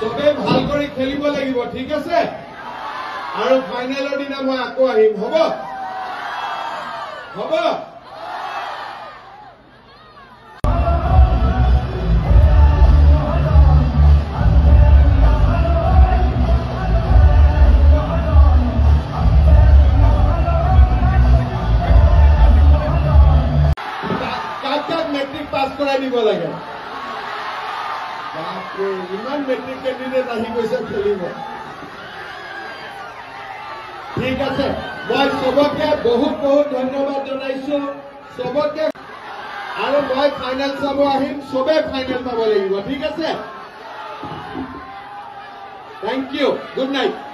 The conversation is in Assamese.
সবে ভাল কৰি খেলিব লাগিব ঠিক আছে আৰু ফাইনেলৰ দিনা মই আকৌ আহিম হ'ব হ'ব মেট্ৰিক পাছ কৰাই দিব লাগে ইমান মেট্ৰিক কেণ্ডিডেট আহি গৈছে খেলিব ঠিক আছে মই সবকে বহুত বহুত ধন্যবাদ জনাইছো সবকে আৰু মই ফাইনেল চাব আহিম সবে ফাইনেল পাব লাগিব ঠিক আছে থেংক ইউ গুড নাইট